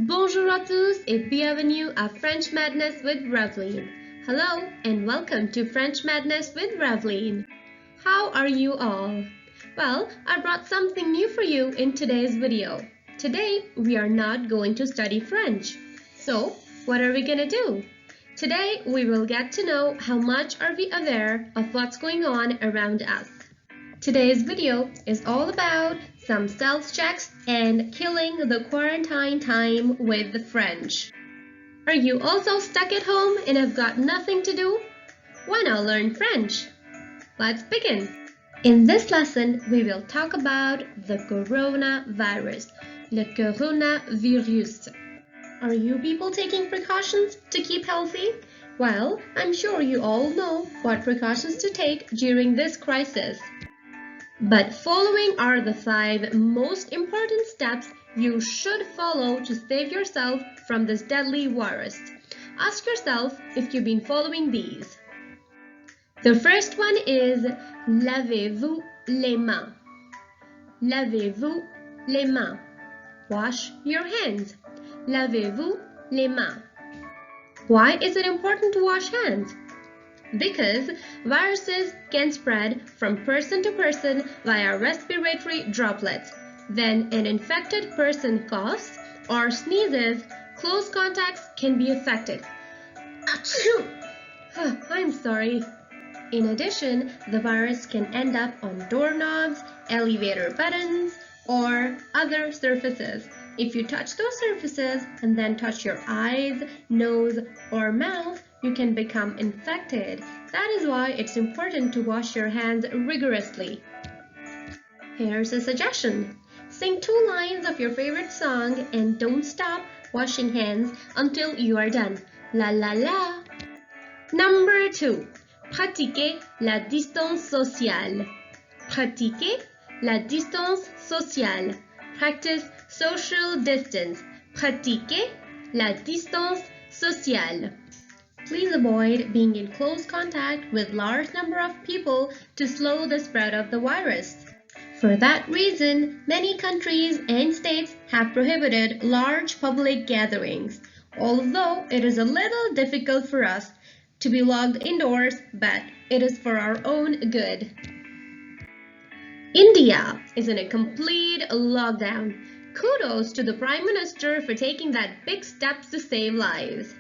Bonjour à tous et bienvenue à French Madness with Revelyne. Hello and welcome to French Madness with Revelyne. How are you all? Well, I brought something new for you in today's video. Today, we are not going to study French. So, what are we gonna do? Today, we will get to know how much are we aware of what's going on around us. Today's video is all about some self-checks and killing the quarantine time with the French. Are you also stuck at home and have got nothing to do? Why not learn French? Let's begin. In this lesson, we will talk about the coronavirus, le coronavirus. Are you people taking precautions to keep healthy? Well, I'm sure you all know what precautions to take during this crisis. But following are the 5 most important steps you should follow to save yourself from this deadly virus. Ask yourself if you've been following these. The first one is lavez-vous les mains. Lavez-vous les mains. Wash your hands. Lavez-vous les mains. Why is it important to wash hands? Because viruses can spread from person to person via respiratory droplets. When an infected person coughs or sneezes, close contacts can be affected. Achoo! I'm sorry. In addition, the virus can end up on doorknobs, elevator buttons, or other surfaces. If you touch those surfaces and then touch your eyes, nose, or mouth, you can become infected. That is why it's important to wash your hands rigorously. Here's a suggestion. Sing 2 lines of your favorite song and don't stop washing hands until you are done. La la la. Number 2. Pratiquez la distance sociale. Pratiquez la distance sociale. Practice social distance. Pratiquez la distance sociale. Please avoid being in close contact with large number of people to slow the spread of the virus. For that reason, many countries and states have prohibited large public gatherings, although it is a little difficult for us to be locked indoors, but it is for our own good. India is in a complete lockdown. Kudos to the Prime Minister for taking that big steps to save lives.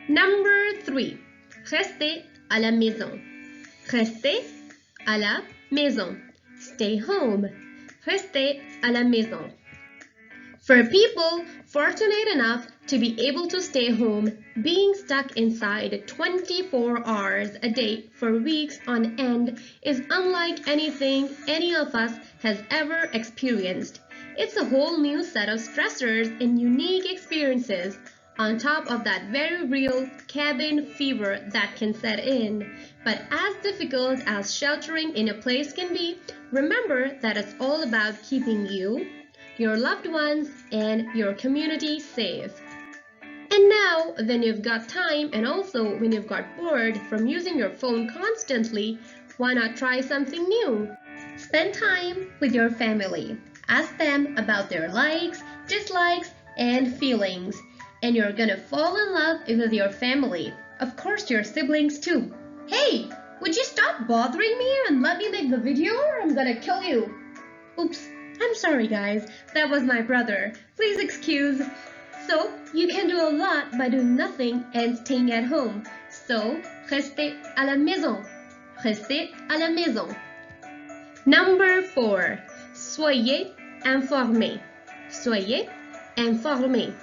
Number 3. Restez à la maison. Restez à la maison. Stay home. Restez à la maison. For people fortunate enough to be able to stay home, being stuck inside 24 hours a day for weeks on end is unlike anything any of us has ever experienced. It's a whole new set of stressors and unique experiences, on top of that very real cabin fever that can set in. But as difficult as sheltering in a place can be, remember that it's all about keeping you, your loved ones, and your community safe. And now, when you've got time and also when you've got bored from using your phone constantly, why not try something new? Spend time with your family. Ask them about their likes, dislikes, and feelings. And you're gonna fall in love with your family. Of course, your siblings too. Hey, would you stop bothering me and let me make the video or I'm gonna kill you? Oops, I'm sorry guys, that was my brother. Please excuse. So, you can do a lot by doing nothing and staying at home. So, restez à la maison. Restez à la maison. Number 4. Soyez informés. Soyez informés.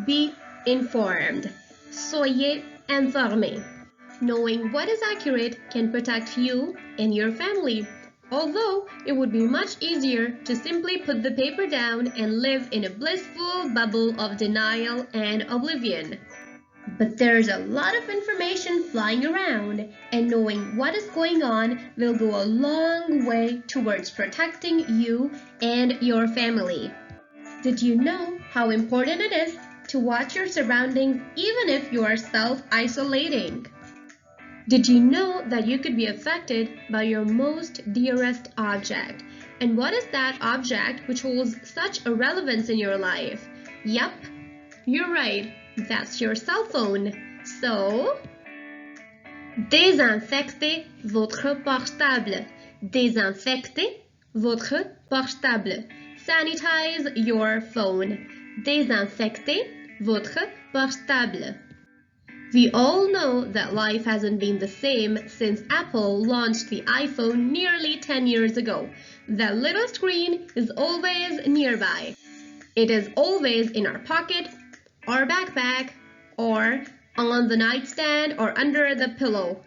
Be informed. Soyez informés. Knowing what is accurate can protect you and your family, although it would be much easier to simply put the paper down and live in a blissful bubble of denial and oblivion. But there's a lot of information flying around, and knowing what is going on will go a long way towards protecting you and your family. Did you know how important it is to watch your surroundings even if you are self-isolating? Did you know that you could be affected by your most dearest object? And what is that object which holds such a relevance in your life? Yup, You're right, that's your cell phone. So, désinfectez votre portable. Désinfectez votre portable. Sanitize your phone. Désinfectez votre portable. We all know that life hasn't been the same since Apple launched the iPhone nearly 10 years ago. That little screen is always nearby. It is always in our pocket, or backpack, or on the nightstand or under the pillow.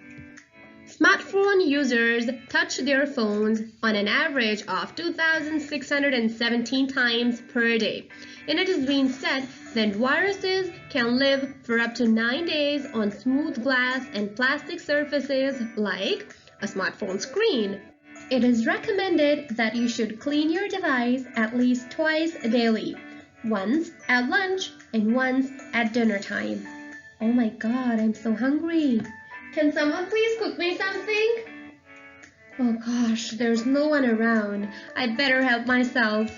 Smartphone users touch their phones on an average of 2,617 times per day. And it has been said that viruses can live for up to 9 days on smooth glass and plastic surfaces like a smartphone screen. It is recommended that you should clean your device at least twice daily, once at lunch and once at dinner time. Oh my god, I'm so hungry. Can someone please cook me something? Oh gosh, there's no one around. I'd better help myself.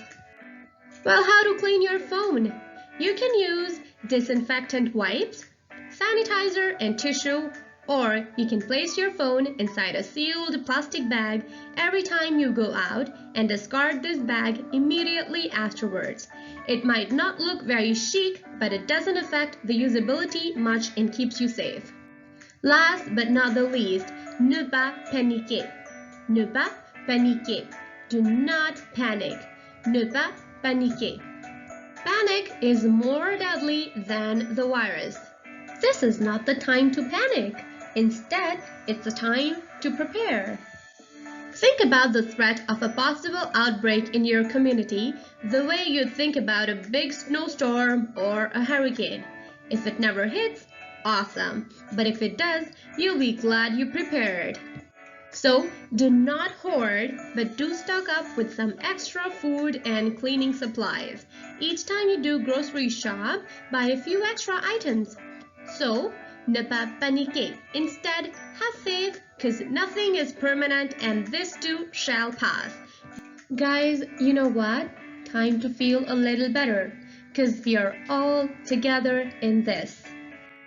Well, how to clean your phone? You can use disinfectant wipes, sanitizer and tissue, or you can place your phone inside a sealed plastic bag every time you go out and discard this bag immediately afterwards. It might not look very chic, but it doesn't affect the usability much and keeps you safe. Last but not the least, ne pas paniquer. Ne pas paniquer. Do not panic. Ne pas paniquer. Panic is more deadly than the virus. This is not the time to panic. Instead, it's a time to prepare. Think about the threat of a possible outbreak in your community the way you'd think about a big snowstorm or a hurricane. If it never hits, awesome. But if it does, you'll be glad you prepared. So, do not hoard, but do stock up with some extra food and cleaning supplies. Each time you do grocery shop, buy a few extra items. So, ne pas paniquer. Instead, have faith, because nothing is permanent and this too shall pass. Guys, you know what? Time to feel a little better, because we are all together in this.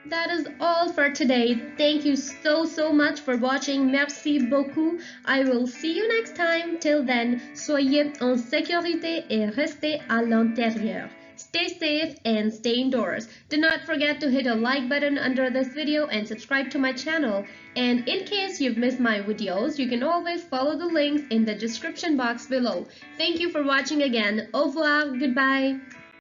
That is all for today. Thank you so much for watching. Merci beaucoup. I will see you next time. Till then, soyez en sécurité et restez à l'intérieur. Stay safe and stay indoors. Do not forget to hit a like button under this video and subscribe to my channel. And in case you've missed my videos, you can always follow the links in the description box below. Thank you for watching again. Au revoir. Goodbye.